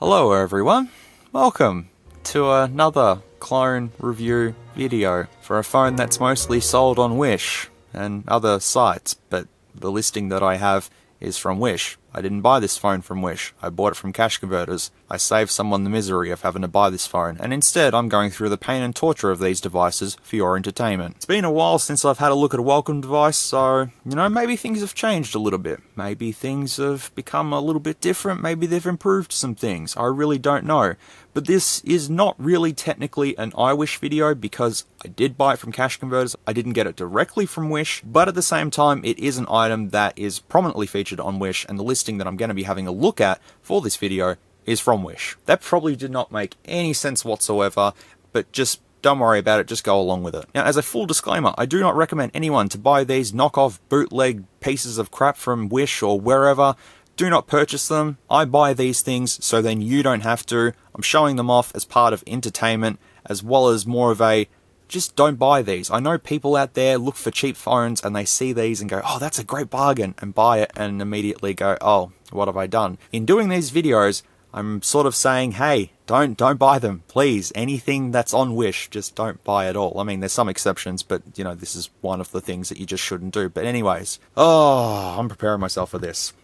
Hello everyone, welcome to another clone review video for a phone that's mostly sold on Wish and other sites, but the listing that I have is from Wish. I didn't buy this phone from Wish, I bought it from Cash Converters. I saved someone the misery of having to buy this phone, and instead I'm going through the pain and torture of these devices for your entertainment. It's been a while since I've had a look at a welcome device, so, maybe things have changed a little bit. Maybe things have become a little bit different, maybe they've improved some things, I really don't know. But this is not really technically an iWish video because I did buy it from Cash Converters, I didn't get it directly from Wish, but at the same time it is an item that is prominently featured on Wish, and the listing that I'm going to be having a look at for this video is from Wish. That probably did not make any sense whatsoever, but just don't worry about it, just go along with it. Now, as a full disclaimer, I do not recommend anyone to buy these knockoff bootleg pieces of crap from Wish or wherever. Do not purchase them. I buy these things so then you don't have to. I'm showing them off as part of entertainment, as well as more of a just don't buy these. I know people out there look for cheap phones and they see these and go, oh, that's a great bargain, and buy it and immediately go, oh, what have I done? In doing these videos, I'm sort of saying, hey, don't buy them, please. Anything that's on Wish, just don't buy at all. I mean, there's some exceptions, but, this is one of the things that you just shouldn't do. But anyways, I'm preparing myself for this.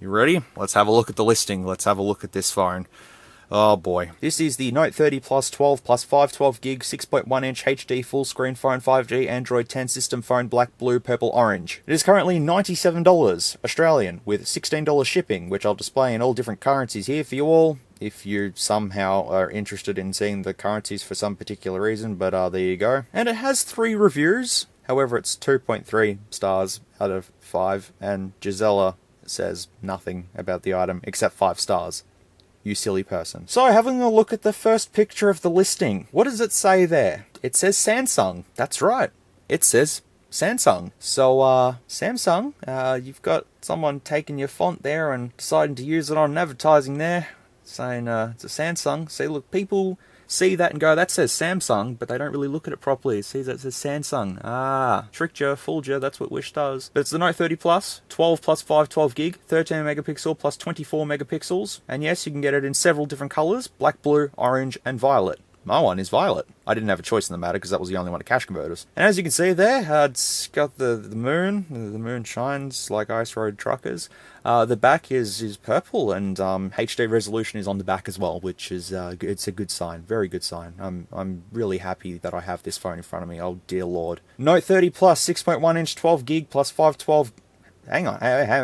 You ready? Let's have a look at the listing. Let's have a look at this phone. Oh boy. This is the NOTE30 Plus 12 plus 512 gig 6.1 inch HD full screen phone, 5G Android 10 system phone, black, blue, purple, orange. It is currently $97 Australian with $16 shipping, which I'll display in all different currencies here for you all, if you somehow are interested in seeing the currencies for some particular reason, but there you go. And it has 3 reviews, however it's 2.3 stars out of 5, and Gisela says nothing about the item except 5 stars. You silly person. So, having a look at the first picture of the listing, what does it say there? It says Samsung. That's right. It says Samsung. So, Samsung, you've got someone taking your font there and deciding to use it on advertising there, saying it's a Samsung. See, look, people see that and go, that says Samsung, but they don't really look at it properly. See that it says Samsung. Ah, tricked you, fooled you, that's what Wish does. But it's the NOTE30 Plus, 12 plus 512 gig, 13 megapixel plus 24 megapixels. And yes, you can get it in several different colours, black, blue, orange, and violet. My one is violet. I didn't have a choice in the matter because that was the only one at Cash Converters. And as you can see there, it's got the moon. The moon shines like ice road truckers. The back is purple, and HD resolution is on the back as well, which is it's a good sign, very good sign. I'm really happy that I have this phone in front of me. Oh dear lord. NOTE30 Plus 6.1 inch 12 gig plus 512. Hang on,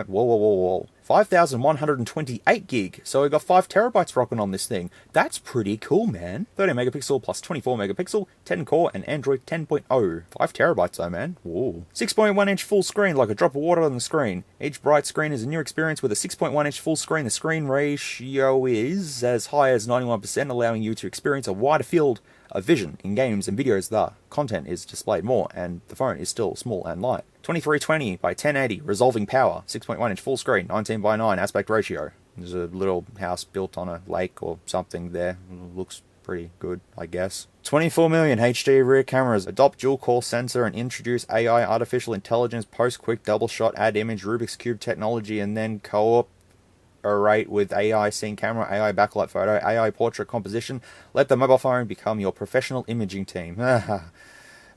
whoa. 5,128 gig, so we got 5 terabytes rocking on this thing. That's pretty cool, man. 30 megapixel plus 24 megapixel, 10 core, and Android 10.0. 5 terabytes though, man. Whoa. 6.1 inch full screen, like a drop of water on the screen. Each bright screen is a new experience with a 6.1 inch full screen. The screen ratio is as high as 91%, allowing you to experience a wider field of vision in games and videos. The content is displayed more, and the phone is still small and light. 2320 by 1080 resolving power, 6.1 inch full screen, 19:9 aspect ratio. There's a little house built on a lake or something there. Looks pretty good, I guess. 24 million HD rear cameras, adopt dual core sensor and introduce AI artificial intelligence, post quick double shot, add image, Rubik's Cube technology, and then cooperate with AI scene camera, AI backlight photo, AI portrait composition. Let the mobile phone become your professional imaging team.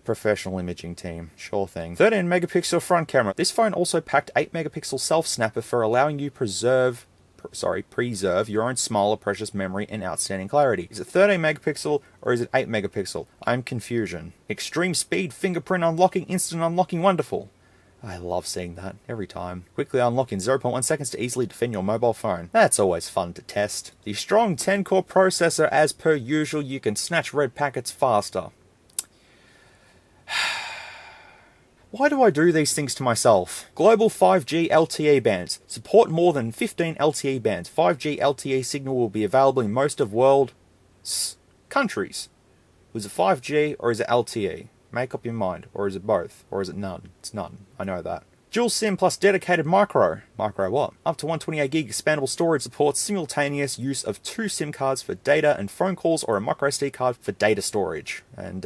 Professional imaging team, sure thing. 13 megapixel front camera. This phone also packed 8 megapixel self snapper for allowing you preserve your own smile or precious memory and outstanding clarity. Is it 13 megapixel or is it 8 megapixel? I'm confusion. Extreme speed fingerprint unlocking, instant unlocking, wonderful. I love seeing that every time. Quickly unlock in 0.1 seconds to easily defend your mobile phone. That's always fun to test. The strong 10-core processor, as per usual, you can snatch red packets faster. Why do I do these things to myself? Global 5G LTE bands. Support more than 15 LTE bands. 5G LTE signal will be available in most of world's countries. Was it 5G or is it LTE? Make up your mind. Or is it both? Or is it none? It's none. I know that. Dual SIM plus dedicated micro. Micro what? Up to 128 gig expandable storage supports simultaneous use of 2 SIM cards for data and phone calls, or a micro SD card for data storage. And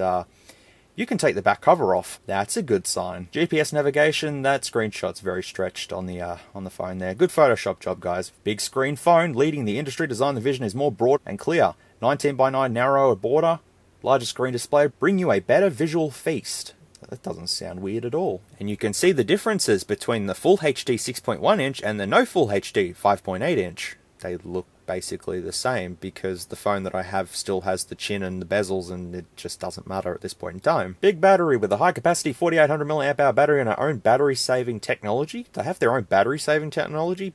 You can take the back cover off. That's a good sign. GPS navigation, that screenshot's very stretched on the phone there. Good Photoshop job, guys. Big screen phone, leading the industry. Design the vision is more broad and clear. 19:9 narrower border, larger screen display, bring you a better visual feast. That doesn't sound weird at all. And you can see the differences between the Full HD 6.1 inch and the no Full HD 5.8 inch. They look basically the same because the phone that I have still has the chin and the bezels, and it just doesn't matter at this point in time. Big battery with a high capacity 4800 mAh battery and our own battery saving technology. They have their own battery saving technology.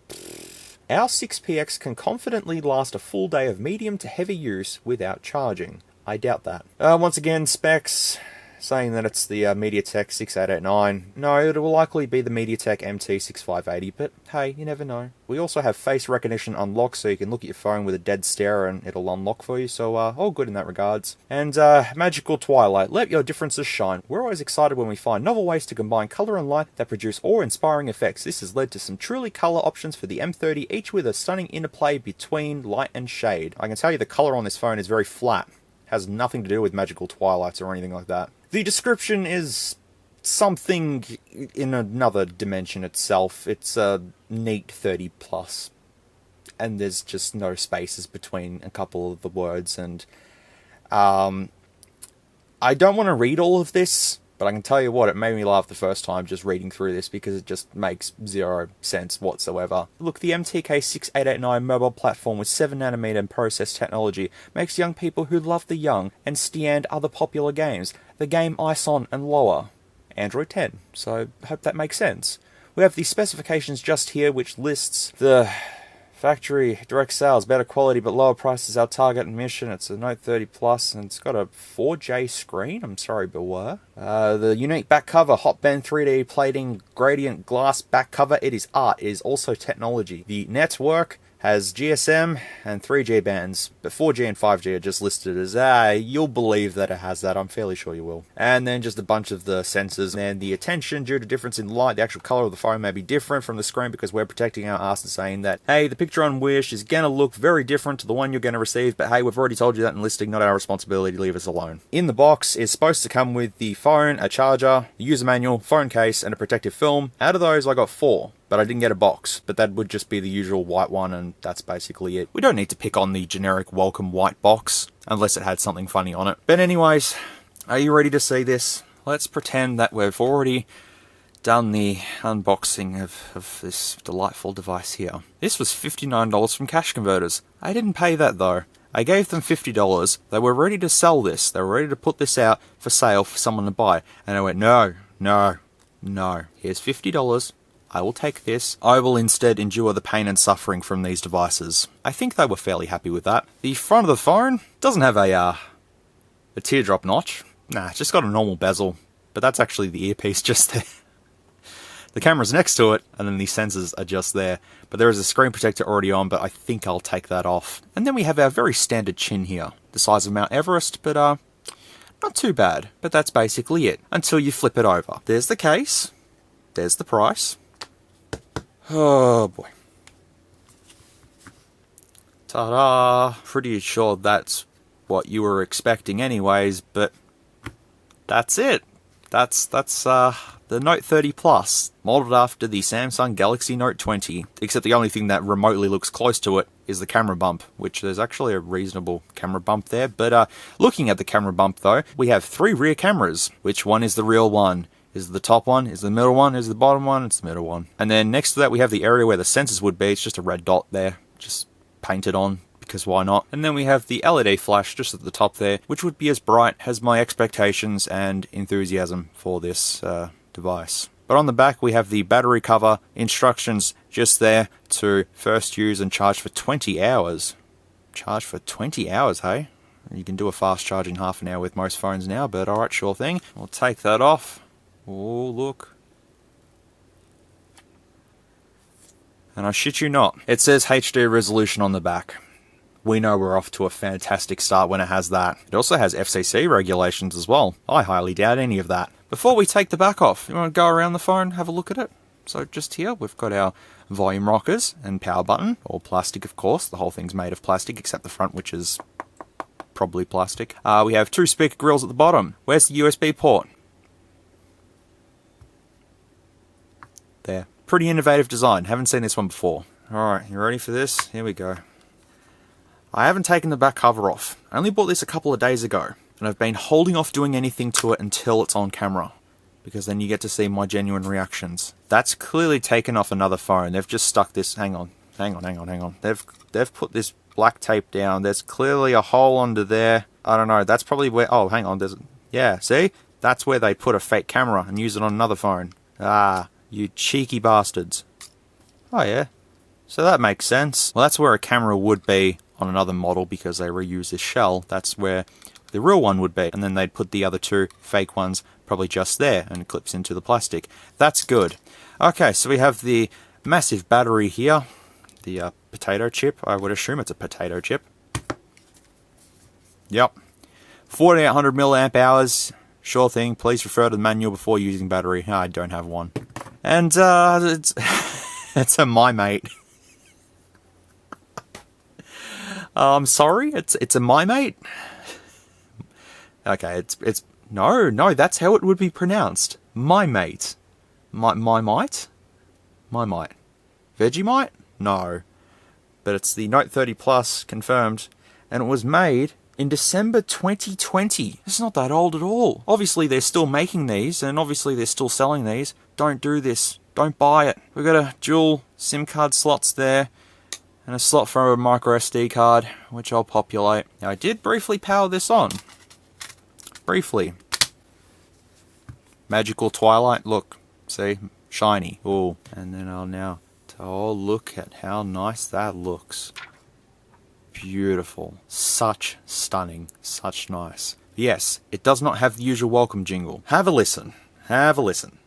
Our 6PX can confidently last a full day of medium to heavy use without charging. I doubt that. Once again, specs saying that it's the MediaTek 6889. No, it will likely be the MediaTek MT6580, but hey, you never know. We also have face recognition unlock, so you can look at your phone with a dead stare and it'll unlock for you, so all good in that regards. And Magical Twilight, let your differences shine. We're always excited when we find novel ways to combine colour and light that produce awe-inspiring effects. This has led to some truly colour options for the M30, each with a stunning interplay between light and shade. I can tell you the colour on this phone is very flat. Has nothing to do with Magical Twilights or anything like that. The description is something in another dimension itself. It's a NOTE30 Plus, and there's just no spaces between a couple of the words, and I don't want to read all of this, but I can tell you what, it made me laugh the first time just reading through this because it just makes zero sense whatsoever. Look, the MTK 6889 mobile platform with 7nm process technology makes young people who love the young and stand other popular games. The game ISON and lower. Android 10, so I hope that makes sense. We have the specifications just here, which lists the factory direct sales, better quality but lower prices, our target and mission. It's a NOTE30 Plus and it's got a 4J screen. I'm sorry, beware. The unique back cover, hot bend 3D plating, gradient glass back cover. It is art. It is also technology. The network has GSM and 3G bands, but 4G and 5G are just listed as, you'll believe that it has that, I'm fairly sure you will. And then just a bunch of the sensors, and the attention, due to difference in light, the actual colour of the phone may be different from the screen because we're protecting our ass and saying that, hey, the picture on Wish is going to look very different to the one you're going to receive, but hey, we've already told you that in listing, not our responsibility, leave us alone. In the box is supposed to come with the phone, a charger, a user manual, phone case, and a protective film. Out of those, I got 4. But I didn't get a box, but that would just be the usual white one, and that's basically it. We don't need to pick on the generic welcome white box, unless it had something funny on it. But anyways, are you ready to see this? Let's pretend that we've already done the unboxing of this delightful device here. This was $59 from Cash Converters. I didn't pay that though. I gave them $50. They were ready to sell this. They were ready to put this out for sale for someone to buy. And I went, no, no, no. Here's $50. I will take this. I will instead endure the pain and suffering from these devices. I think they were fairly happy with that. The front of the phone doesn't have a teardrop notch. Nah, it's just got a normal bezel. But that's actually the earpiece just there. The camera's next to it, and then the sensors are just there. But there is a screen protector already on, but I think I'll take that off. And then we have our very standard chin here. The size of Mount Everest, but not too bad. But that's basically it, until you flip it over. There's the case. There's the price. Oh boy. Ta-da! Pretty sure that's what you were expecting anyways, but that's it. That's the NOTE30 Plus, modeled after the Samsung Galaxy Note 20, except the only thing that remotely looks close to it is the camera bump, which there's actually a reasonable camera bump there, but looking at the camera bump though, we have 3 rear cameras. Which one is the real one? Is it the top one? Is it the middle one? Is it the bottom one? It's the middle one. And then next to that we have the area where the sensors would be. It's just a red dot there, just painted on, because why not? And then we have the LED flash just at the top there, which would be as bright as my expectations and enthusiasm for this device. But on the back we have the battery cover, instructions just there to first use and charge for 20 hours. Charge for 20 hours, hey? You can do a fast charge in half an hour with most phones now, but alright, sure thing. We'll take that off. Oh, look. And I shit you not, it says HD resolution on the back. We know we're off to a fantastic start when it has that. It also has FCC regulations as well. I highly doubt any of that. Before we take the back off, you want to go around the phone, have a look at it? So just here, we've got our volume rockers and power button, all plastic of course. The whole thing's made of plastic except the front, which is probably plastic. We have 2 speaker grills at the bottom. Where's the USB port? There. Pretty innovative design. Haven't seen this one before. Alright, you ready for this? Here we go. I haven't taken the back cover off. I only bought this a couple of days ago, and I've been holding off doing anything to it until it's on camera, because then you get to see my genuine reactions. That's clearly taken off another phone. They've just stuck this... Hang on. They've put this black tape down. There's clearly a hole under there. I don't know. That's probably where... Oh, hang on. Yeah, see? That's where they put a fake camera and use it on another phone. Ah, you cheeky bastards. Oh, yeah. So that makes sense. Well, that's where a camera would be on another model, because they reuse this shell. That's where the real one would be. And then they'd put the other 2 fake ones probably just there, and it clips into the plastic. That's good. Okay, so we have the massive battery here. The potato chip. I would assume it's a potato chip. Yep. 4800 milliamp hours. Sure thing. Please refer to the manual before using battery. I don't have one. And it's it's a MAIMEITE. I'm sorry. It's a MAIMEITE. Okay. It's no. That's how it would be pronounced. MAIMEITE. MAIMEITE. Vegemite? No. But it's the NOTE30 Plus, confirmed, and it was made in December 2020. It's not that old at all. Obviously they're still making these, and obviously they're still selling these. Don't do this. Don't buy it. We've got a dual SIM card slots there, and a slot for a micro SD card, which I'll populate. Now I did briefly power this on. Briefly. Magical Twilight, look. See? Shiny. Ooh. And then I'll now... Oh, look at how nice that looks. Beautiful. Such stunning. Such nice. Yes, it does not have the usual welcome jingle. Have a listen. Have a listen.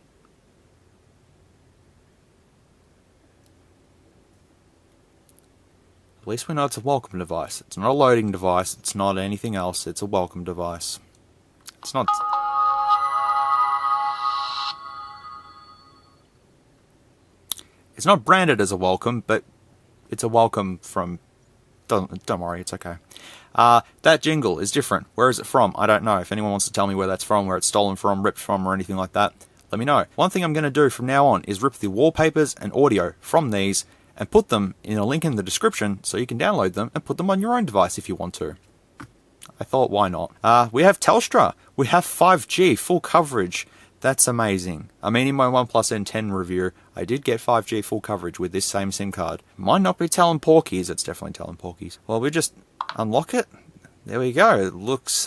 At least we know it's a welcome device. It's not a loading device. It's not anything else. It's a welcome device. It's not... It's not branded as a welcome, but it's a welcome from... Don't worry, it's okay. That jingle is different. Where is it from? I don't know. If anyone wants to tell me where that's from, where it's stolen from, ripped from, or anything like that, let me know. One thing I'm going to do from now on is rip the wallpapers and audio from these and put them in a link in the description so you can download them and put them on your own device if you want to. I thought, why not? We have Telstra. We have 5G, full coverage. That's amazing. I mean, in my OnePlus N10 review, I did get 5G full coverage with this same SIM card. Might not be telling porkies. It's definitely telling porkies. Well, we just unlock it. There we go. It looks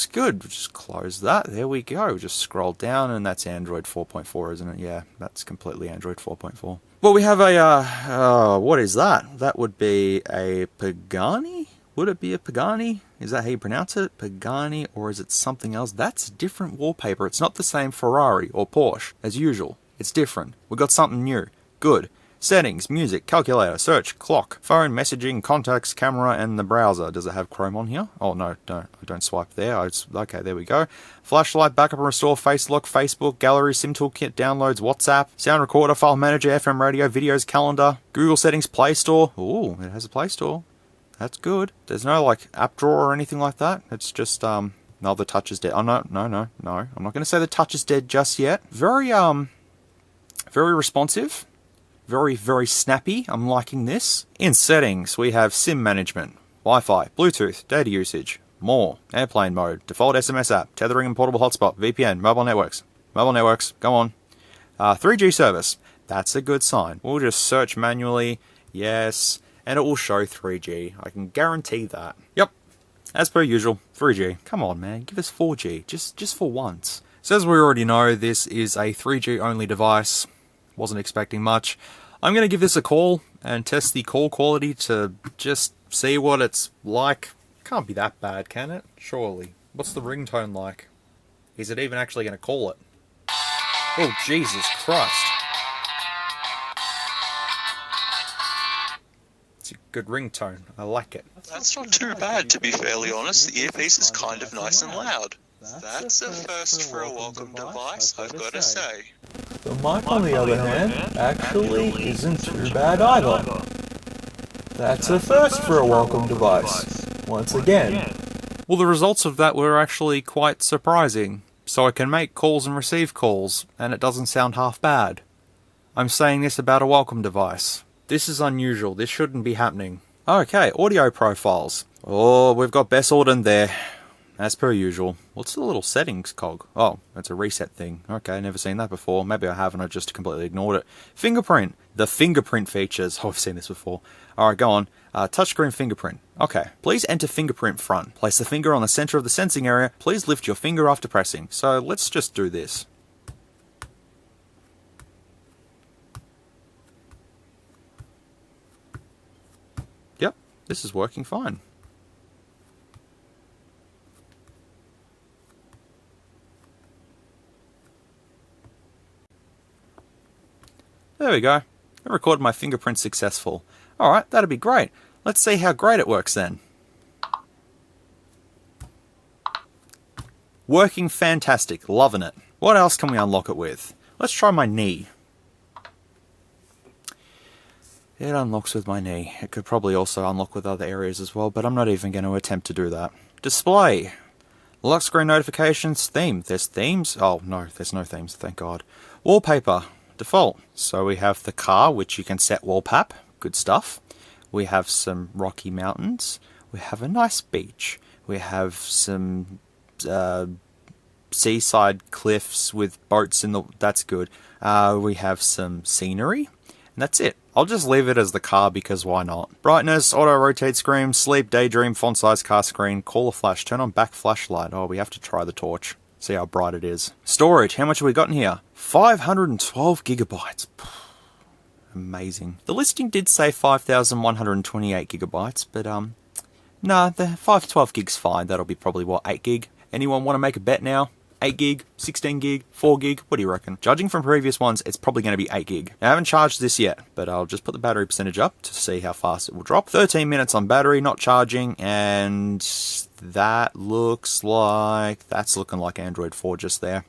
good. Just close that. There we go. Just scroll down, and that's Android 4.4, isn't it? Yeah, that's completely Android 4.4. Well, we have a what is that? That would be a Pagani. Would it be a Pagani? Is that how you pronounce it? Pagani, or is it something else? That's different wallpaper. It's not the same Ferrari or Porsche as usual. It's different. We got something new. Good. Settings, music, calculator, search, clock, phone, messaging, contacts, camera, and the browser. Does it have Chrome on here? Oh, no, don't swipe there. Okay, there we go. Flashlight, backup and restore, face lock, Facebook, gallery, SIM toolkit, downloads, WhatsApp, sound recorder, file manager, FM radio, videos, calendar, Google settings, Play Store. Ooh, it has a Play Store. That's good. There's no, like, app drawer or anything like that. It's just, no, the touch is dead. Oh, no. I'm not going to say the touch is dead just yet. Very responsive. Very, very snappy. I'm liking this. In settings, we have SIM management, Wi-Fi, Bluetooth, data usage, more, airplane mode, default SMS app, tethering and portable hotspot, VPN, mobile networks, go on. 3G service. That's a good sign. We'll just search manually. Yes. And it will show 3G. I can guarantee that. Yep. As per usual, 3G. Come on, man. Give us 4G. Just for once. So as we already know, this is a 3G only device. Wasn't expecting much. I'm going to give this a call and test the call quality to just see what it's like. Can't be that bad, can it? Surely. What's the ringtone like? Is it even actually going to call it? Oh, Jesus Christ. It's a good ringtone. I like it. That's not too bad, to be fairly honest. The earpiece is kind of nice and loud. That's a first for a welcome device, I've got to say. The mic, on the other hand, actually isn't too bad either. That's a first for a welcome device. once again. Well, the results of that were actually quite surprising. So I can make calls and receive calls, and it doesn't sound half bad. I'm saying this about a welcome device. This is unusual. This shouldn't be happening. Okay, audio profiles. Oh, we've got Bess Auden there. As per usual. What's the little settings cog? Oh, that's a reset thing. Okay, never seen that before. Maybe I have and I just completely ignored it. Fingerprint. The fingerprint features. Oh, I've seen this before. Alright, go on. Touchscreen fingerprint. Okay. Please enter fingerprint front. Place the finger on the center of the sensing area. Please lift your finger after pressing. So let's just do this. Yep, this is working fine. There we go. I recorded my fingerprint successful. Alright, that'd be great. Let's see how great it works then. Working fantastic. Loving it. What else can we unlock it with? Let's try my knee. It unlocks with my knee. It could probably also unlock with other areas as well, but I'm not even going to attempt to do that. Display. Lock screen notifications. Theme. There's themes? Oh, no, there's no themes, thank God. Wallpaper. Default. So we have the car, which you can set wallpap. Good stuff. We have some rocky mountains. We have a nice beach. We have some seaside cliffs with boats in the... That's good. We have some scenery. And that's it. I'll just leave it as the car because why not? Brightness, auto rotate screen, sleep, daydream, font size, car screen, caller flash, turn on back flashlight. Oh, we have to try the torch. See how bright it is. Storage, how much have we got in here? 512 gigabytes. Amazing. The listing did say 5,128 gigabytes, but nah, the 512 gig's fine. That'll be probably, what, 8 gig? Anyone want to make a bet now? 8 gig, 16 gig, 4 gig, what do you reckon? Judging from previous ones, it's probably going to be 8 gig. I haven't charged this yet, but I'll just put the battery percentage up to see how fast it will drop. 13 minutes on battery, not charging, and that looks like... That's looking like Android 4 just there.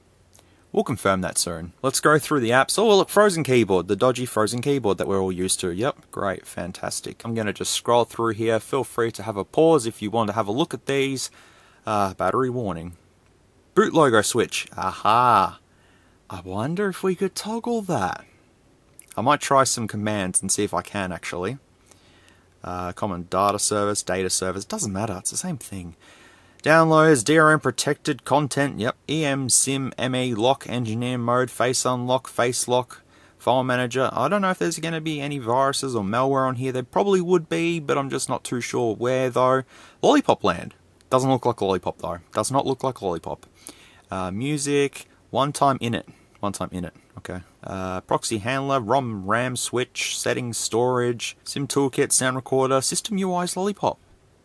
We'll confirm that soon. Let's go through the apps. Oh, look, frozen keyboard. The dodgy frozen keyboard that we're all used to. Yep, great, fantastic. I'm going to just scroll through here. Feel free to have a pause if you want to have a look at these. Battery warning. Boot logo switch. Aha. I wonder if we could toggle that. I might try some commands and see if I can actually. Common data service, doesn't matter, it's the same thing. Downloads, DRM protected content, yep. EM, ME, lock, engineer mode, face unlock, face lock, file manager. I don't know if there's going to be any viruses or malware on here. There probably would be, but I'm just not too sure where though. Lollipop land. Doesn't look like Lollipop though. Does not look like Lollipop. Music, one time init, okay. Proxy handler, ROM, RAM switch, settings, storage, SIM toolkit, sound recorder, system UI's Lollipop.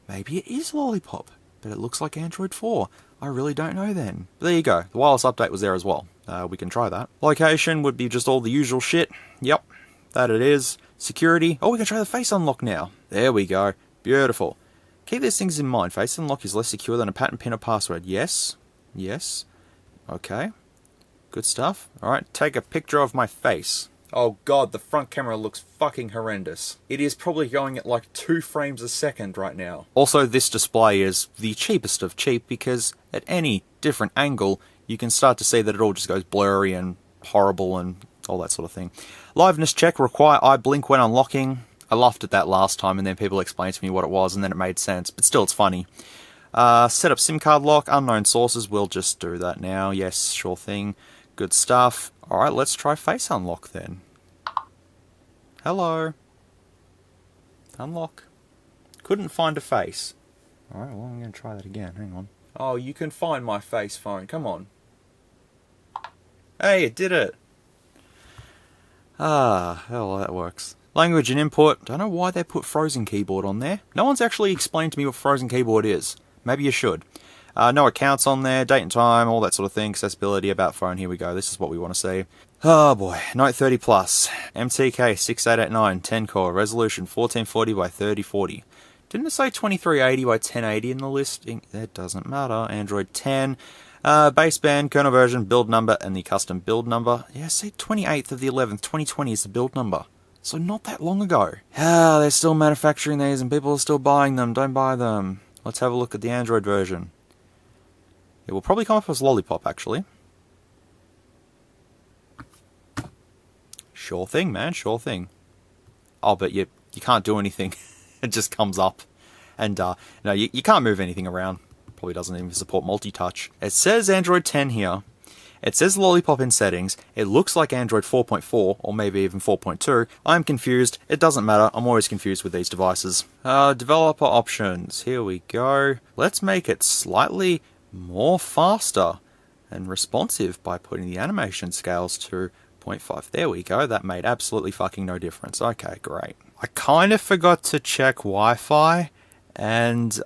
Maybe it is Lollipop, but it looks like Android 4. I really don't know then. But there you go, the wireless update was there as well. We can try that. Location would be just all the usual shit. Yep, that it is. Security, oh, we can try the face unlock now. There we go, beautiful. Keep these things in mind. Face unlock is less secure than a pattern pin or password. Yes. Yes. Okay. Good stuff. Alright, take a picture of my face. Oh god, the front camera looks fucking horrendous. It is probably going at like 2 frames a second right now. Also, this display is the cheapest of cheap because at any different angle, you can start to see that it all just goes blurry and horrible and all that sort of thing. Liveness check, require eye blink when unlocking. I laughed at that last time and then people explained to me what it was and then it made sense, but still it's funny. Set up SIM card lock, unknown sources, we'll just do that now. Yes, sure thing. Good stuff. Alright, let's try face unlock then. Hello. Unlock. Couldn't find a face. Alright, well I'm going to try that again, hang on. Oh, you can find my face, phone, come on. Hey, it did it! Ah, hell, that works. Language and input. Don't know why they put frozen keyboard on there. No one's actually explained to me what frozen keyboard is. Maybe you should. No accounts on there, date and time, all that sort of thing. Accessibility, about phone, here we go. This is what we want to see. Oh boy, NOTE30 Plus. MTK 6889, 10 core, resolution 1440 by 3040. Didn't it say 2380 by 1080 in the listing? It doesn't matter. Android 10. Baseband, kernel version, build number, and the custom build number. Yeah, see, 28th of the 11th, 2020 is the build number. So not that long ago. Ah, they're still manufacturing these and people are still buying them. Don't buy them. Let's have a look at the Android version. It will probably come up as Lollipop, actually. Sure thing, man, sure thing. Oh, but you can't do anything. It just comes up. And, no, you can't move anything around. Probably doesn't even support multi-touch. It says Android 10 here. It says Lollipop in settings. It looks like Android 4.4, or maybe even 4.2. I'm confused. It doesn't matter. I'm always confused with these devices. Developer options. Here we go. Let's make it slightly more faster and responsive by putting the animation scales to 0.5. There we go. That made absolutely fucking no difference. Okay, great. I kind of forgot to check Wi-Fi, and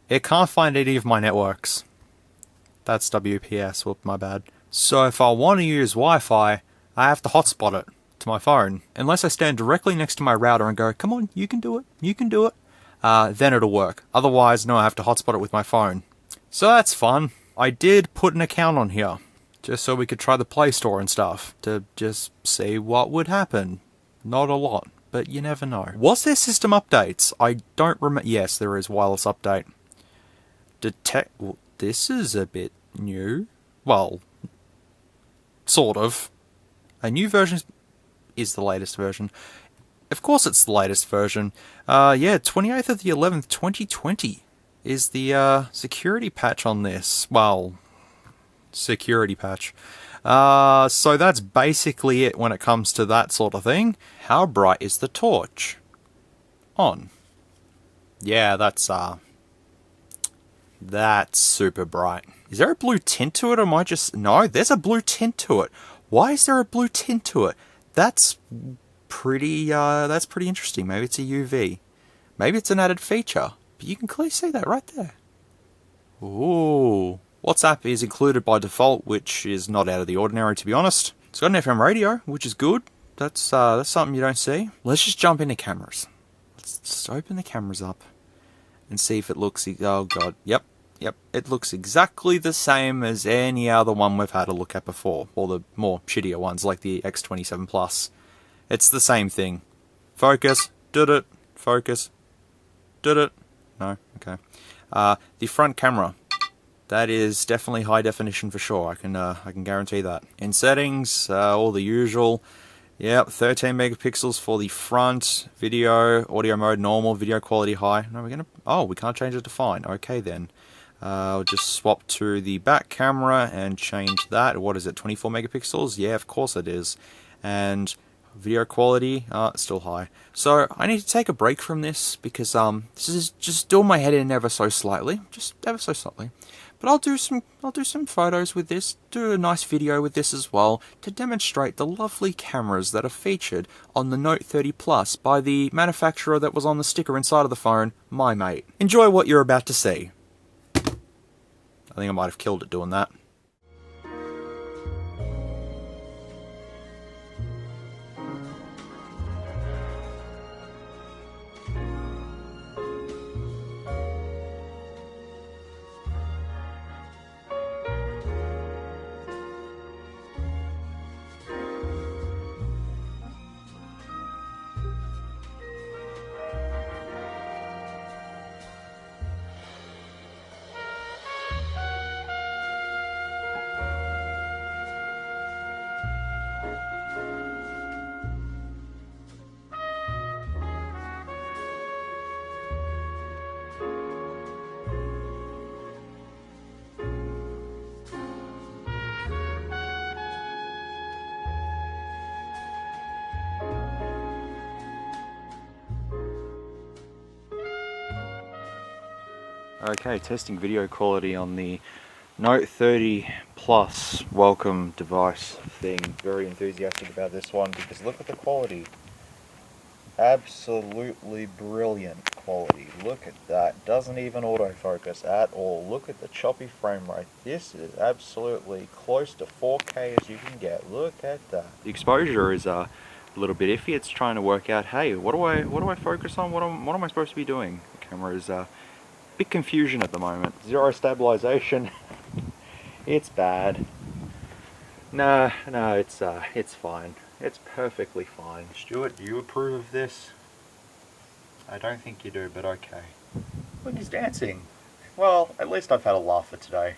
it can't find any of my networks. That's WPS, whoop, my bad. So if I want to use Wi-Fi, I have to hotspot it to my phone. Unless I stand directly next to my router and go, come on, you can do it, you can do it, then it'll work. Otherwise, no, I have to hotspot it with my phone. So that's fun. I did put an account on here, just so we could try the Play Store and stuff, to just see what would happen. Not a lot, but you never know. Was there system updates? I don't remember. Yes, there is wireless update. Well, this is a bit new. Well, sort of. A new version is the latest version. Of course it's the latest version. Yeah, 28th of the 11th, 2020 is the security patch on this. Well, security patch. So that's basically it when it comes to that sort of thing. How bright is the torch? On. Yeah, that's super bright. Is there a blue tint to it, or am I just... No, there's a blue tint to it. Why is there a blue tint to it? That's pretty interesting. Maybe it's a UV. Maybe it's an added feature. But you can clearly see that right there. Ooh. WhatsApp is included by default, which is not out of the ordinary, to be honest. It's got an FM radio, which is good. That's something you don't see. Let's just jump into cameras. Let's just open the cameras up and see if it looks... Oh, God. Yep. It looks exactly the same as any other one we've had a look at before. Or the more shittier ones, like the X27 Plus. It's the same thing. Focus. Did it. Focus. Did it. No? Okay. The front camera. That is definitely high definition for sure. I can guarantee that. In settings, all the usual. Yep, 13 megapixels for the front. Video, audio mode normal, video quality high. No, we can't change it to fine. Okay then. I'll just swap to the back camera and change that. What is it, 24 megapixels? Yeah, of course it is. And video quality, still high. So I need to take a break from this because this is just doing my head in ever so slightly. Just ever so slightly. But I'll do some photos with this, do a nice video with this as well, to demonstrate the lovely cameras that are featured on the NOTE30 Plus by the manufacturer that was on the sticker inside of the phone, MAIMEITE. Enjoy what you're about to see. I think I might have killed it doing that. Okay, testing video quality on the NOTE30 Plus welcome device thing. Very enthusiastic about this one because look at the quality. Absolutely brilliant quality. Look at that. Doesn't even autofocus at all. Look at the choppy frame rate. This is absolutely close to 4K as you can get. Look at that. The exposure is a little bit iffy. It's trying to work out, hey, what do I focus on? What am I supposed to be doing? The camera is bit confusion at the moment. Zero stabilization. It's bad. No, it's fine. It's perfectly fine. Stuart, do you approve of this? I don't think you do, but okay. Look, he's dancing. Well, at least I've had a laugh for today.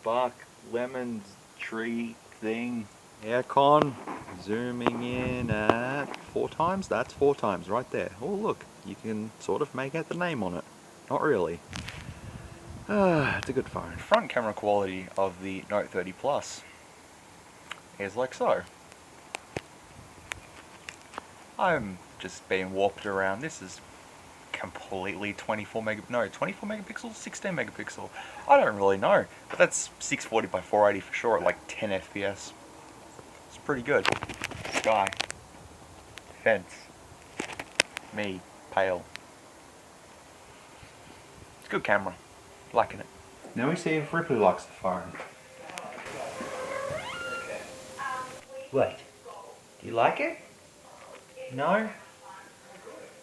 Bark, lemon, tree thing. Aircon, zooming in at 4 times. That's 4 times right there. Oh look, you can sort of make out the name on it. Not really. It's a good phone. Front camera quality of the NOTE30 Plus is like so. I'm just being warped around. This is completely 24 megapixels, 16 megapixel. I don't really know, but that's 640 by 480 for sure at like 10 FPS. It's pretty good. Sky. Fence. Me. Pale. It's a good camera. Liking it. Now we see if Ripley likes the phone. Wait. Do you like it? No?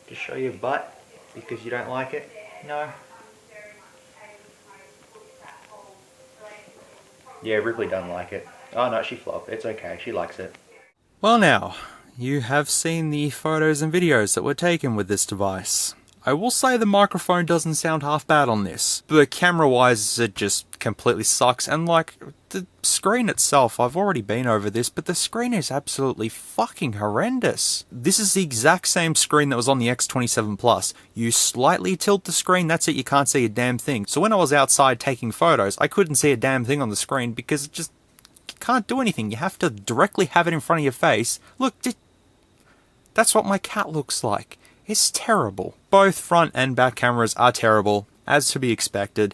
Just show your butt because you don't like it? No? Yeah, Ripley doesn't like it. Oh no, she flopped. It's okay, she likes it. Well now, you have seen the photos and videos that were taken with this device. I will say the microphone doesn't sound half bad on this, but camera-wise it just completely sucks, and like, the screen itself, I've already been over this, but the screen is absolutely fucking horrendous. This is the exact same screen that was on the X27 Plus. You slightly tilt the screen, that's it, you can't see a damn thing. So when I was outside taking photos, I couldn't see a damn thing on the screen because it just can't do anything. You have to directly have it in front of your face. Look, that's what my cat looks like. It's terrible. Both front and back cameras are terrible, as to be expected.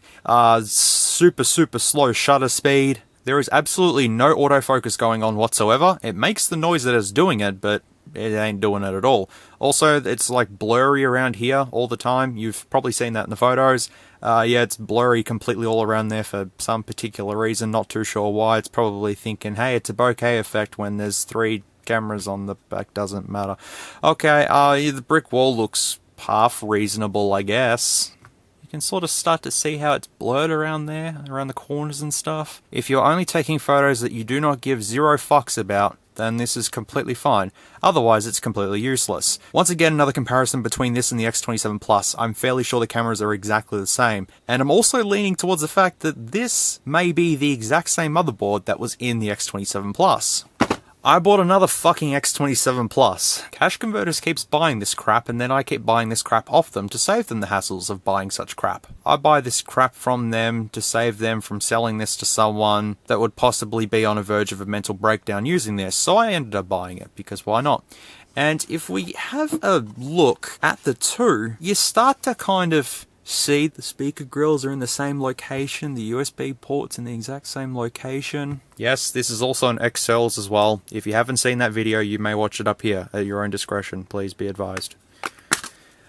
Super slow shutter speed. There is absolutely no autofocus going on whatsoever. It makes the noise that it's doing it, but it ain't doing it at all. Also, it's like blurry around here all the time. You've probably seen that in the photos. Yeah, it's blurry completely all around there for some particular reason. Not too sure why. It's probably thinking, hey, it's a bokeh effect when there's 3 cameras on the back, doesn't matter. Okay, the brick wall looks half reasonable, I guess. You can sort of start to see how it's blurred around there, around the corners and stuff. If you're only taking photos that you do not give 0 fucks about, then this is completely fine. Otherwise, it's completely useless. Once again, another comparison between this and the X27 Plus. I'm fairly sure the cameras are exactly the same. And I'm also leaning towards the fact that this may be the exact same motherboard that was in the X27 Plus. I bought another fucking X27 Plus. Cash Converters keeps buying this crap, and then I keep buying this crap off them to save them the hassles of buying such crap. I buy this crap from them to save them from selling this to someone that would possibly be on the verge of a mental breakdown using this, so I ended up buying it, because why not? And if we have a look at the two, you start to kind of see the speaker grills are in the same location, the USB ports in the exact same location. Yes, this is also an XLs as well. If you haven't seen that video, you may watch it up here at your own discretion, please be advised.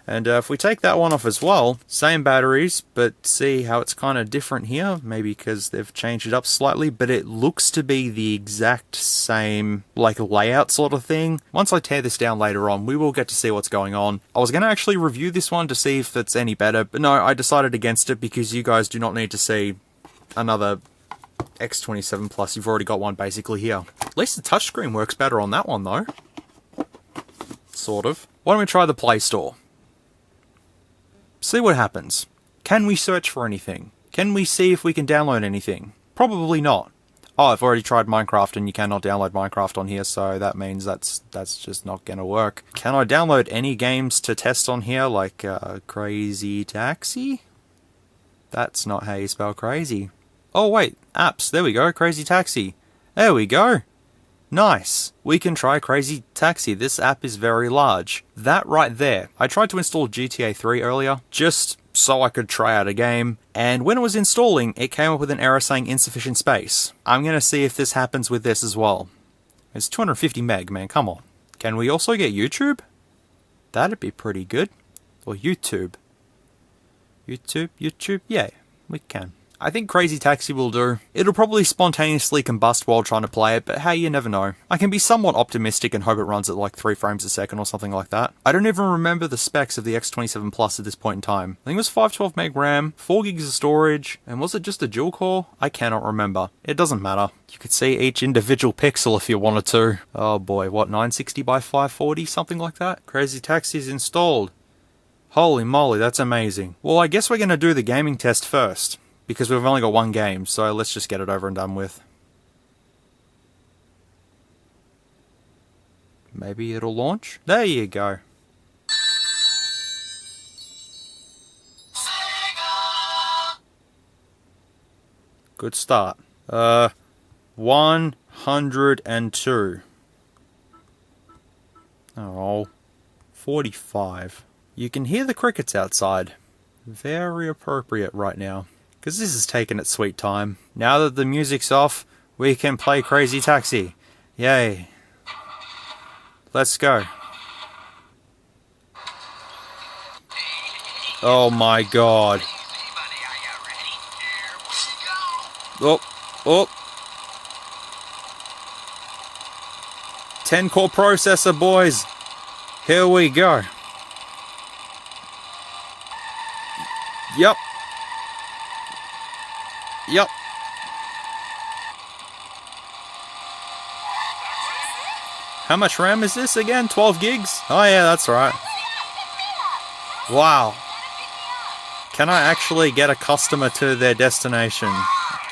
And if we take that one off as well, same batteries, but see how it's kind of different here, maybe because they've changed it up slightly, but it looks to be the exact same, like, layout sort of thing. Once I tear this down later on, we will get to see what's going on. I was going to actually review this one to see if it's any better, but no, I decided against it because you guys do not need to see another X27 Plus. You've already got one basically here. At least the touchscreen works better on that one though. Sort of. Why don't we try the Play Store? See what happens. Can we search for anything? Can we see if we can download anything? Probably not. Oh, I've already tried Minecraft and you cannot download Minecraft on here, so that means that's just not gonna work. Can I download any games to test on here, like Crazy Taxi? That's not how you spell crazy. Oh wait, apps, there we go, Crazy Taxi. There we go. Nice. We can try Crazy Taxi. This app is very large. That right there. I tried to install GTA 3 earlier, just so I could try out a game, and when it was installing, it came up with an error saying insufficient space. I'm gonna see if this happens with this as well. It's 250 meg, man, come on. Can we also get YouTube? That'd be pretty good. Or YouTube. YouTube, yeah, we can. I think Crazy Taxi will do. It'll probably spontaneously combust while trying to play it, but hey, you never know. I can be somewhat optimistic and hope it runs at like 3 frames a second or something like that. I don't even remember the specs of the X27 Plus at this point in time. I think it was 512 meg RAM, 4 gigs of storage, and was it just a dual core? I cannot remember. It doesn't matter. You could see each individual pixel if you wanted to. Oh boy, what, 960 by 540, something like that? Crazy Taxi is installed. Holy moly, that's amazing. Well, I guess we're going to do the gaming test first, because we've only got one game, so let's just get it over and done with. Maybe it'll launch? There you go. Good start. 102. Oh, 45. You can hear the crickets outside. Very appropriate right now, because this is taking its sweet time. Now that the music's off, we can play Crazy Taxi. Yay. Let's go. Oh my god. Oh, oh. 10 core processor, boys. Here we go. Yep. Yep. How much RAM is this again? 12 gigs? Oh yeah, that's right. Wow. Can I actually get a customer to their destination?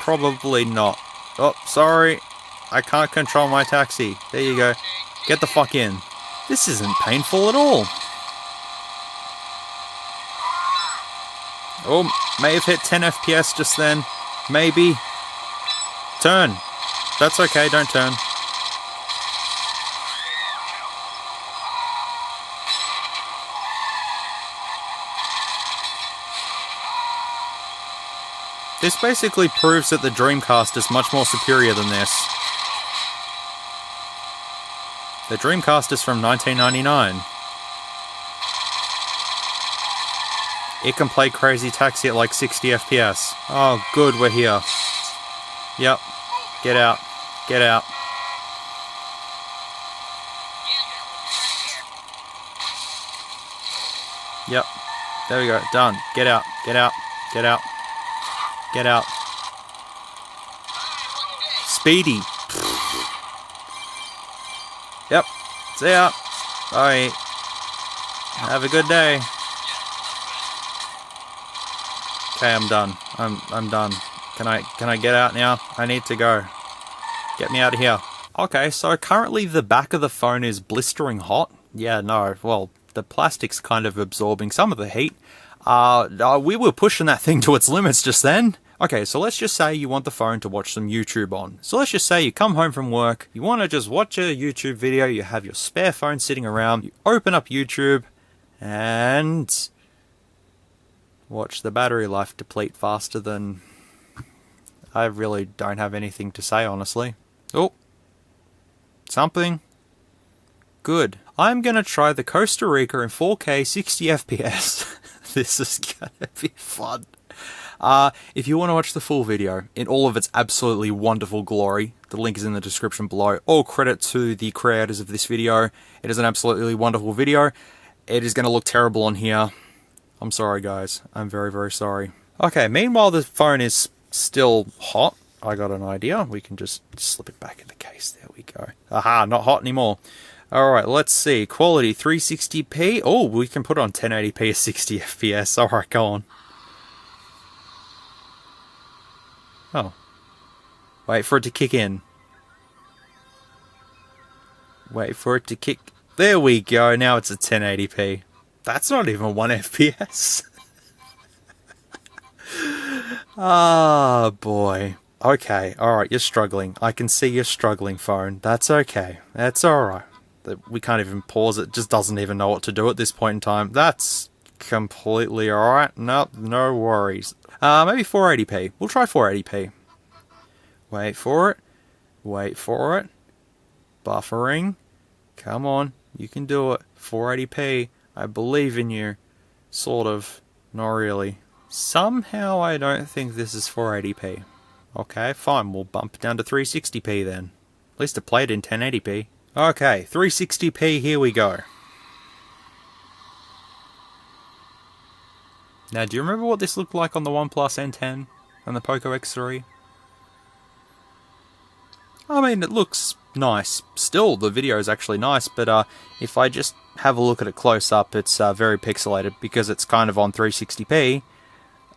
Probably not. Oh, sorry. I can't control my taxi. There you go. Get the fuck in. This isn't painful at all. Oh, may have hit 10 FPS just then. Maybe. Turn. That's okay, don't turn. This basically proves that the Dreamcast is much more superior than this. The Dreamcast is from 1999. It can play Crazy Taxi at like 60 FPS. Oh, good, we're here. Yep. Get out. Get out. Yep. There we go. Done. Get out. Get out. Get out. Get out. Speedy. Yep. See ya. Bye. Have a good day. Okay, I'm done. I'm done. Can I get out now? I need to go. Get me out of here. Okay, so currently the back of the phone is blistering hot. Yeah, no, well, the plastic's kind of absorbing some of the heat. We were pushing that thing to its limits just then. Okay, so let's just say you want the phone to watch some YouTube on. So let's just say you come home from work, you want to just watch a YouTube video, you have your spare phone sitting around, you open up YouTube, and watch the battery life deplete faster than... I really don't have anything to say, honestly. Oh. Something. Good. I'm going to try the Costa Rica in 4K 60 FPS. This is going to be fun. If you want to watch the full video in all of its absolutely wonderful glory, the link is in the description below. All credit to the creators of this video. It is an absolutely wonderful video. It is going to look terrible on here. I'm sorry, guys. I'm very, very sorry. Okay, meanwhile the phone is still hot. I got an idea. We can just slip it back in the case. There we go. Aha, not hot anymore. Alright, let's see. Quality 360p. Oh, we can put on 1080p at 60 FPS. Alright, go on. Oh. Wait for it to kick in. Wait for it to kick. There we go. Now it's at 1080p. That's not even 1 FPS. Ah, boy. Okay, alright, you're struggling. I can see you're struggling, phone. That's okay. That's alright. We can't even pause it. Just doesn't even know what to do at this point in time. That's completely alright. Nope, no worries. Maybe 480p. We'll try 480p. Wait for it. Wait for it. Buffering. Come on. You can do it. 480p. I believe in you. Sort of. Not really. Somehow I don't think this is 480p. Okay, fine, we'll bump it down to 360p then. At least it played in 1080p. Okay, 360p, here we go. Now, do you remember what this looked like on the OnePlus N10 and the Poco X3? I mean, it looks nice. Still, the video is actually nice, but if I just have a look at it close up, it's very pixelated because it's kind of on 360p.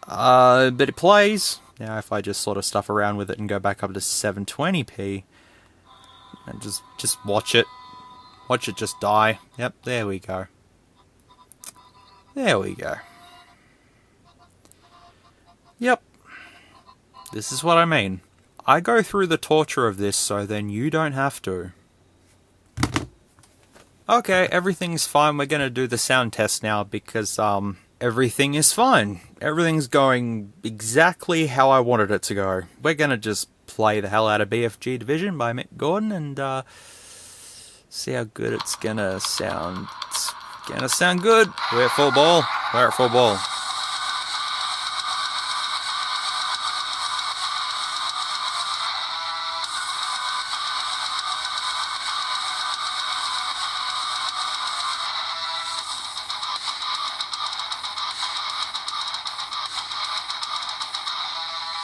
But it plays. Now, if I just sort of stuff around with it and go back up to 720p, and just watch it just die. Yep, there we go. There we go. Yep. This is what I mean. I go through the torture of this so then you don't have to. Okay, everything's fine. We're gonna do the sound test now because everything is fine. Everything's going exactly how I wanted it to go. We're gonna just play the hell out of BFG Division by Mick Gordon and see how good it's gonna sound. It's gonna sound good. We're at full ball. We're at full ball.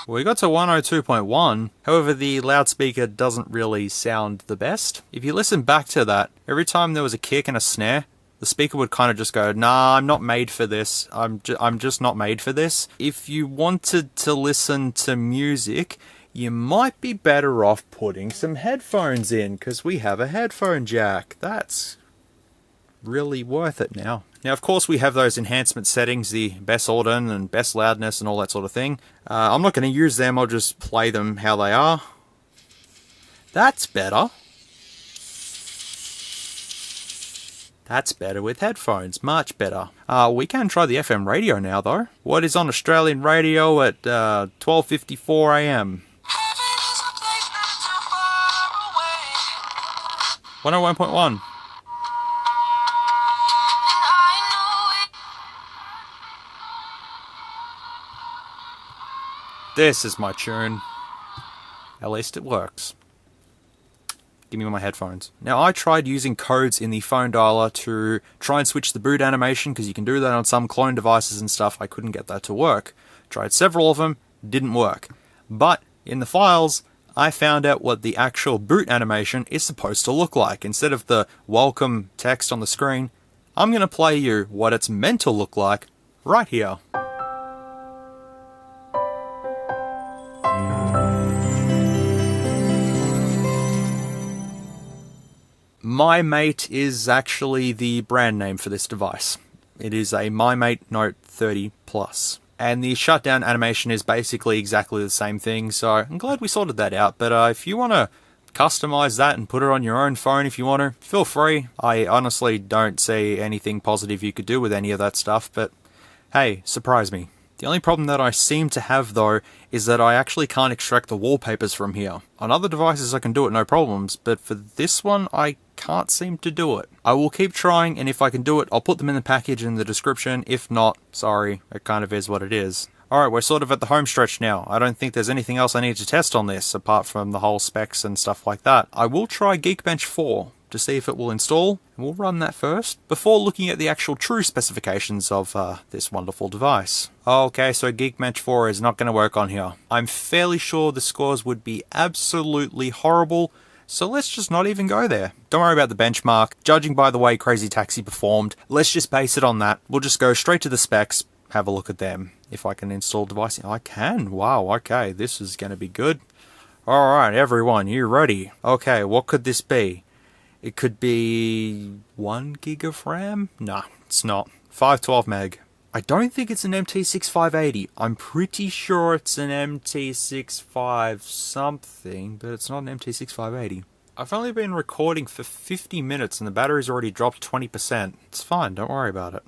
We got to 102.1, however the loudspeaker doesn't really sound the best. If you listen back to that, every time there was a kick and a snare, the speaker would kind of just go, nah, I'm not made for this, I'm just not made for this. If you wanted to listen to music, you might be better off putting some headphones in, because we have a headphone jack. That's really worth it now. Now, of course, we have those enhancement settings, the best Auden and best loudness and all that sort of thing. I'm not going to use them, I'll just play them how they are. That's better. That's better with headphones, much better. We can try the FM radio now, though. What is on Australian radio at 12:54 AM? 101.1. This is my tune. At least it works. Give me my headphones. Now, I tried using codes in the phone dialer to try and switch the boot animation, because you can do that on some clone devices and stuff. I couldn't get that to work. Tried several of them, didn't work. But in the files, I found out what the actual boot animation is supposed to look like. Instead of the welcome text on the screen, I'm going to play you what it's meant to look like right here. MAIMEITE is actually the brand name for this device. It is a MAIMEITE NOTE30 Plus. And the shutdown animation is basically exactly the same thing, so I'm glad we sorted that out. But if you want to customize that and put it on your own phone if you want to, feel free. I honestly don't see anything positive you could do with any of that stuff, but hey, surprise me. The only problem that I seem to have, though, is that I actually can't extract the wallpapers from here. On other devices I can do it no problems, but for this one I can't seem to do it. I will keep trying, and if I can do it, I'll put them in the package in the description. If not, sorry, it kind of is what it is. Alright, we're sort of at the home stretch now. I don't think there's anything else I need to test on this, apart from the whole specs and stuff like that. I will try Geekbench 4 to see if it will install, and we'll run that first, before looking at the actual true specifications of this wonderful device. Okay, so Geekbench 4 is not going to work on here. I'm fairly sure the scores would be absolutely horrible, so let's just not even go there. Don't worry about the benchmark. Judging by the way Crazy Taxi performed, let's just base it on that. We'll just go straight to the specs, have a look at them. If I can install device, I can. Wow, okay, this is going to be good. Alright, everyone, you ready? Okay, what could this be? It could be 1 gig of RAM? Nah, it's not. 512 meg. I don't think it's an MT6580. I'm pretty sure it's an MT65 something, but it's not an MT6580. I've only been recording for 50 minutes and the battery's already dropped 20%. It's fine, don't worry about it.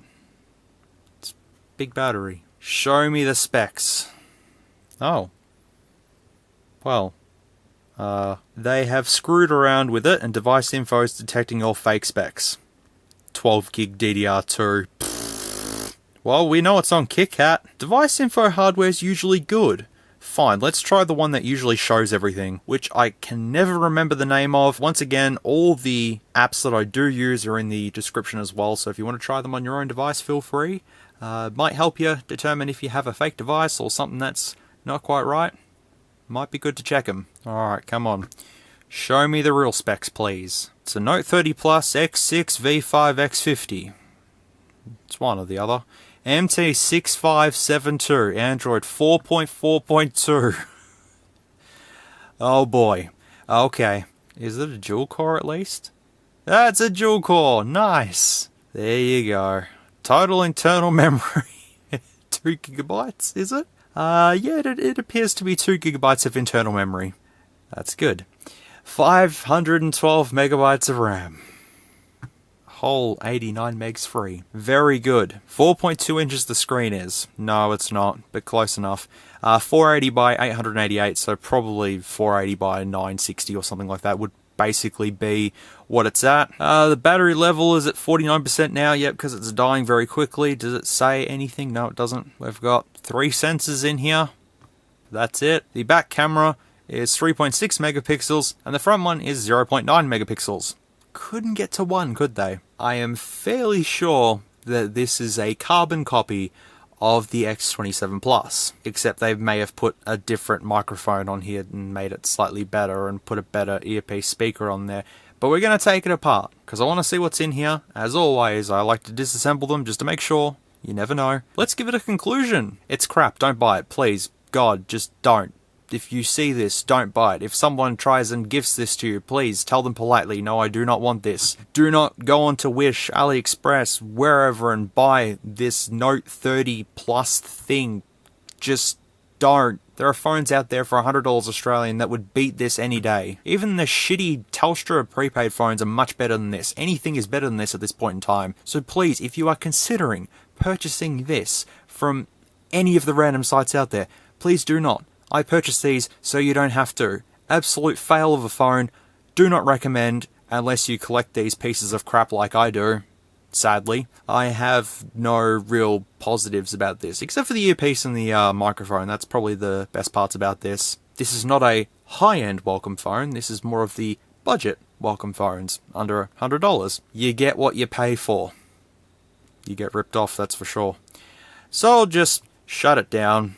It's big battery. Show me the specs. Oh. Well. They have screwed around with it and device info is detecting all fake specs. 12 gig DDR2. Pfft. Well, we know it's on KitKat. Device info hardware is usually good. Fine, let's try the one that usually shows everything, which I can never remember the name of. Once again, all the apps that I do use are in the description as well, so if you want to try them on your own device, feel free. Might help you determine if you have a fake device or something that's not quite right. Might be good to check them. Alright, come on. Show me the real specs, please. It's a NOTE30 Plus X6 V5 X50. It's one or the other. MT6572, Android 4.4.2. Oh boy. Okay. Is it a dual core at least? That's a dual core. Nice. There you go. Total internal memory. 2 gigabytes, is it? Yeah, it appears to be 2 gigabytes of internal memory. That's good. 512 megabytes of RAM. Whole 89 megs free. Very good. 4.2 inches the screen is. No, it's not, but close enough. 480 by 888, so probably 480 by 960 or something like that would basically be what it's at. The battery level is at 49% now, yep, because it's dying very quickly. Does it say anything? No, it doesn't. We've got 3 sensors in here. That's it. The back camera is 3.6 megapixels, and the front one is 0.9 megapixels. Couldn't get to 1, could they? I am fairly sure that this is a carbon copy of the X27 Plus, except they may have put a different microphone on here and made it slightly better and put a better earpiece speaker on there. But we're going to take it apart, because I want to see what's in here. As always, I like to disassemble them just to make sure. You never know. Let's give it a conclusion. It's crap, don't buy it, please. God, just don't. If you see this, don't buy it. If someone tries and gifts this to you, please tell them politely, no, I do not want this. Do not go on to Wish, AliExpress, wherever and buy this NOTE30 Plus thing. Just don't. There are phones out there for $100 Australian that would beat this any day. Even the shitty Telstra prepaid phones are much better than this. Anything is better than this at this point in time. So please, if you are considering purchasing this from any of the random sites out there, please do not. I purchased these so you don't have to. Absolute fail of a phone. Do not recommend unless you collect these pieces of crap like I do. Sadly, I have no real positives about this, except for the earpiece and the microphone. That's probably the best parts about this. This is not a high-end Wacom phone. This is more of the budget Wacom phones, under $100. You get what you pay for. You get ripped off, that's for sure. So I'll just shut it down.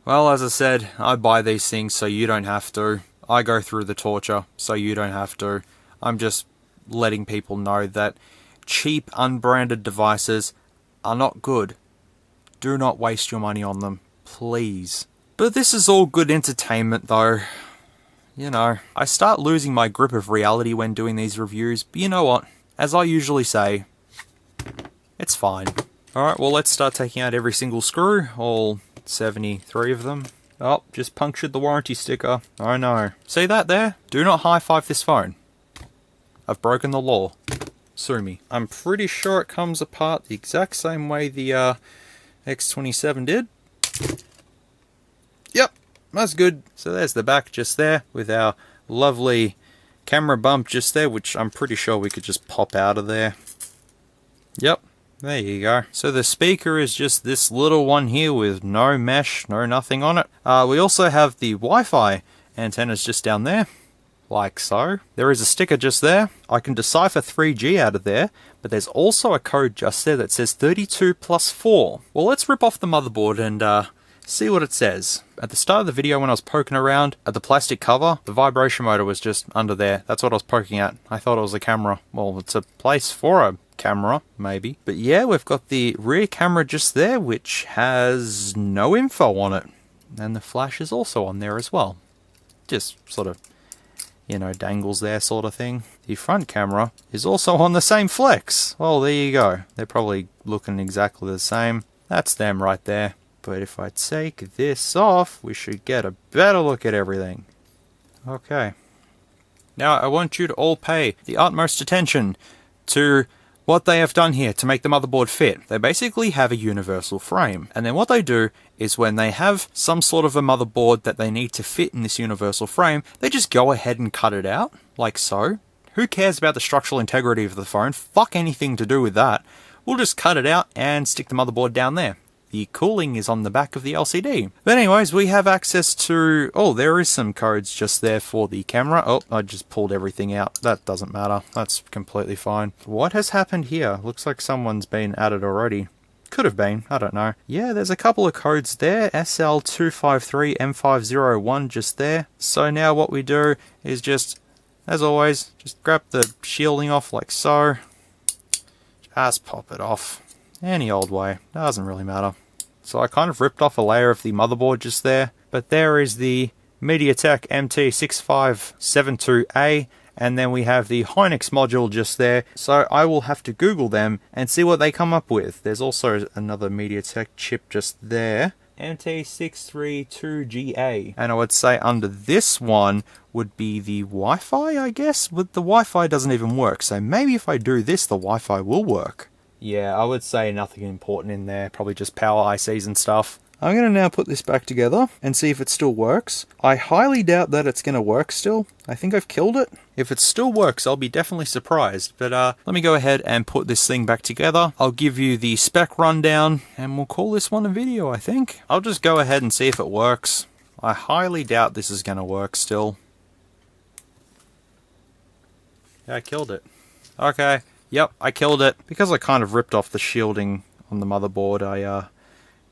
Well, as I said, I buy these things so you don't have to. I go through the torture so you don't have to. I'm just letting people know that cheap, unbranded devices are not good. Do not waste your money on them, please. But this is all good entertainment though. You know, I start losing my grip of reality when doing these reviews, but you know what? As I usually say, it's fine. Alright, well let's start taking out every single screw, all 73 of them. Oh, just punctured the warranty sticker. Oh no. See that there? Do not high-five this phone. I've broken the law. Sue me. I'm pretty sure it comes apart the exact same way the X27 did. Yep, that's good. So there's the back just there with our lovely camera bump just there, which I'm pretty sure we could just pop out of there. Yep. There you go. So the speaker is just this little one here with no mesh, no nothing on it. We also have the Wi-Fi antennas just down there, like so. There is a sticker just there. I can decipher 3G out of there, but there's also a code just there that says 32+4. Well, let's rip off the motherboard and see what it says. At the start of the video when I was poking around at the plastic cover, the vibration motor was just under there. That's what I was poking at. I thought it was a camera. Well, it's a place for a camera, maybe. But yeah, we've got the rear camera just there, which has no info on it. And the flash is also on there as well. Just sort of, you know, dangles there sort of thing. The front camera is also on the same flex. Well, there you go. They're probably looking exactly the same. That's them right there. But if I take this off, we should get a better look at everything. Okay. Now I want you to all pay the utmost attention to what they have done here to make the motherboard fit, they basically have a universal frame. And then what they do is when they have some sort of a motherboard that they need to fit in this universal frame, they just go ahead and cut it out, like so. Who cares about the structural integrity of the phone? Fuck anything to do with that. We'll just cut it out and stick the motherboard down there. The cooling is on the back of the LCD. But anyways, we have access to... Oh, there is some codes just there for the camera. Oh, I just pulled everything out. That doesn't matter. That's completely fine. What has happened here? Looks like someone's been added already. Could have been. I don't know. Yeah, there's a couple of codes there. SL253M501 just there. So now what we do is just, as always, just grab the shielding off like so. Just pop it off. Any old way. Doesn't really matter. So I kind of ripped off a layer of the motherboard just there. But there is the MediaTek MT6572A. And then we have the Hynix module just there. So I will have to Google them and see what they come up with. There's also another MediaTek chip just there. MT632GA. And I would say under this one would be the Wi-Fi, I guess? But the Wi-Fi doesn't even work. So maybe if I do this, the Wi-Fi will work. Yeah, I would say nothing important in there. Probably just power ICs and stuff. I'm going to now put this back together and see if it still works. I highly doubt that it's going to work still. I think I've killed it. If it still works, I'll be definitely surprised. But let me go ahead and put this thing back together. I'll give you the spec rundown and we'll call this one a video, I think. I'll just go ahead and see if it works. I highly doubt this is going to work still. Yeah, I killed it. Okay. Yep, I killed it. Because I kind of ripped off the shielding on the motherboard, I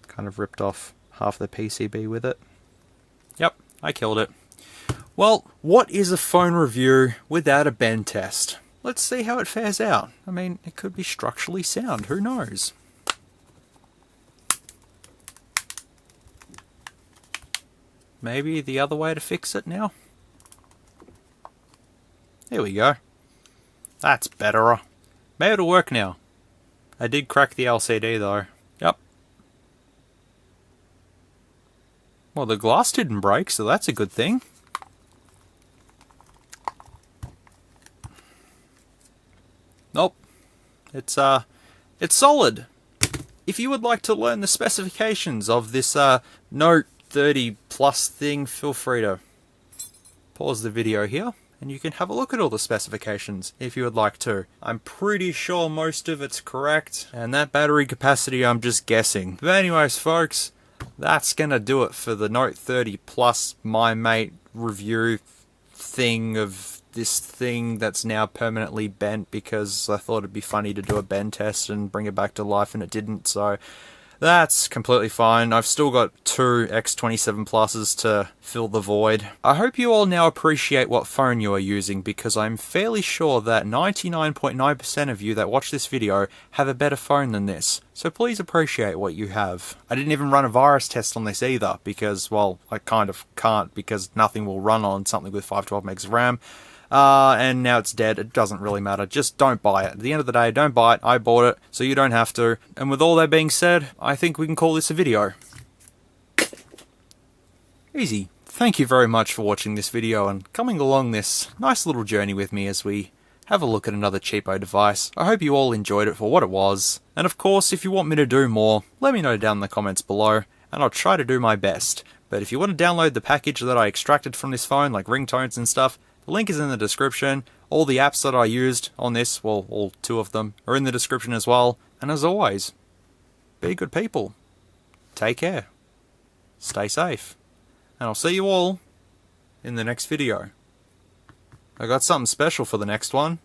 kind of ripped off half the PCB with it. Yep, I killed it. Well, what is a phone review without a bend test? Let's see how it fares out. I mean, it could be structurally sound, who knows? Maybe the other way to fix it now? There we go. That's better. Maybe it'll work now. I did crack the LCD though. Yep. Well, the glass didn't break, so that's a good thing. Nope. It's solid. If you would like to learn the specifications of this NOTE30 Plus thing, feel free to pause the video here. And you can have a look at all the specifications if you would like to. I'm pretty sure most of it's correct. And that battery capacity, I'm just guessing. But anyways, folks, that's gonna do it for the NOTE30 Plus MAIMEITE review thing of this thing that's now permanently bent because I thought it'd be funny to do a bend test and bring it back to life and it didn't. So that's completely fine. I've still got 2 X27 Pluses to fill the void. I hope you all now appreciate what phone you are using because I'm fairly sure that 99.9% of you that watch this video have a better phone than this. So please appreciate what you have. I didn't even run a virus test on this either because, well, I kind of can't because nothing will run on something with 512 megs of RAM. And now it's dead. It doesn't really matter. Just don't buy it. At the end of the day, don't buy it. I bought it, so you don't have to. And with all that being said, I think we can call this a video. Easy. Thank you very much for watching this video and coming along this nice little journey with me as we have a look at another cheapo device. I hope you all enjoyed it for what it was. And of course, if you want me to do more, let me know down in the comments below, and I'll try to do my best. But if you want to download the package that I extracted from this phone, like ringtones and stuff, the link is in the description. All the apps that I used on this, well, all 2 of them, are in the description as well. And as always, be good people. Take care. Stay safe. And I'll see you all in the next video. I got something special for the next one.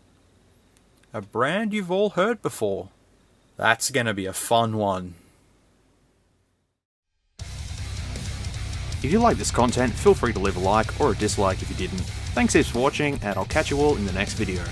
A brand you've all heard before. That's gonna be a fun one. If you like this content, feel free to leave a like or a dislike if you didn't. Thanks heaps for watching, and I'll catch you all in the next video.